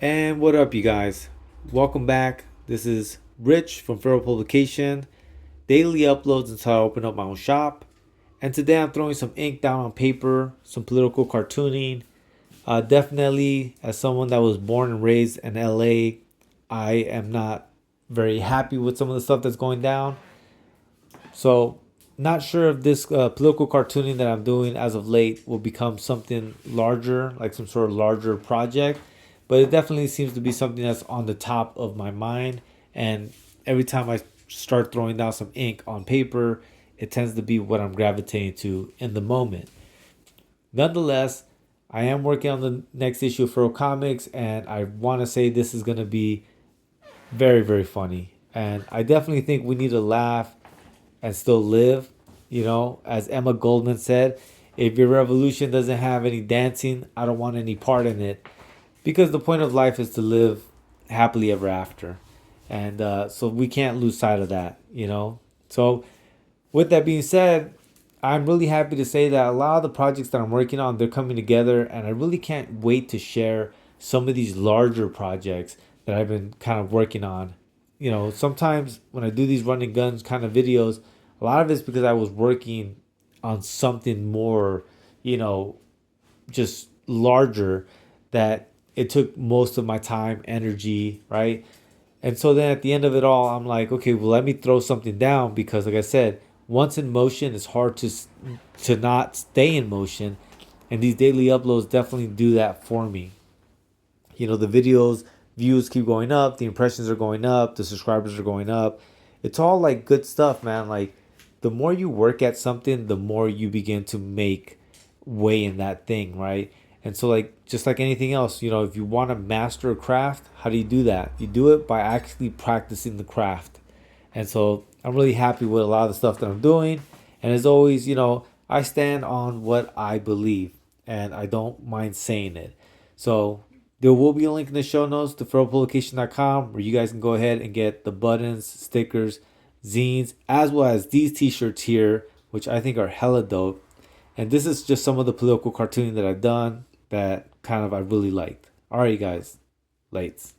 And what up, you guys? Welcome back. This is Rich from Feral Publication. Daily uploads until I open up my own shop. And today I'm throwing some ink down on paper, some political cartooning. Definitely, as someone that was born and raised in LA, I am not very happy with some of the stuff that's going down. So, not sure if this political cartooning that I'm doing as of late will become something larger, like some sort of larger project. But it definitely seems to be something that's on the top of my mind. And every time I start throwing down some ink on paper, it tends to be what I'm gravitating to in the moment. Nonetheless, I am working on the next issue of Furrow Comics, and I want to say this is going to be very, very funny. And I definitely think we need to laugh and still live. You know, as Emma Goldman said, if your revolution doesn't have any dancing, I don't want any part in it. Because the point of life is to live happily ever after. And so we can't lose sight of that, you know? So, with that being said, I'm really happy to say that a lot of the projects that I'm working on, they're coming together, and I really can't wait to share some of these larger projects that I've been kind of working on. You know, sometimes when I do these running guns kind of videos, a lot of it's because I was working on something more, you know, just larger, that it took most of my time, energy, right? And so then at the end of it all, I'm like, okay, well, let me throw something down because, like I said, once in motion, it's hard to not stay in motion, and these daily uploads definitely do that for me. You know, the videos views keep going up, the impressions are going up, the subscribers are going up. It's all like good stuff, man. Like the more you work at something, the more you begin to make way in that thing, right? And so like just like anything else, you know, if you want to master a craft, how do you do that? You do it by actually practicing the craft. And so I'm really happy with a lot of the stuff that I'm doing. And as always, you know, I stand on what I believe and I don't mind saying it. So there will be a link in the show notes to throwpublication.com where you guys can go ahead and get the buttons, stickers, zines, as well as these t-shirts here, which I think are hella dope. And this is just some of the political cartooning that I've done that kind of I really liked. Alright, guys. Lates.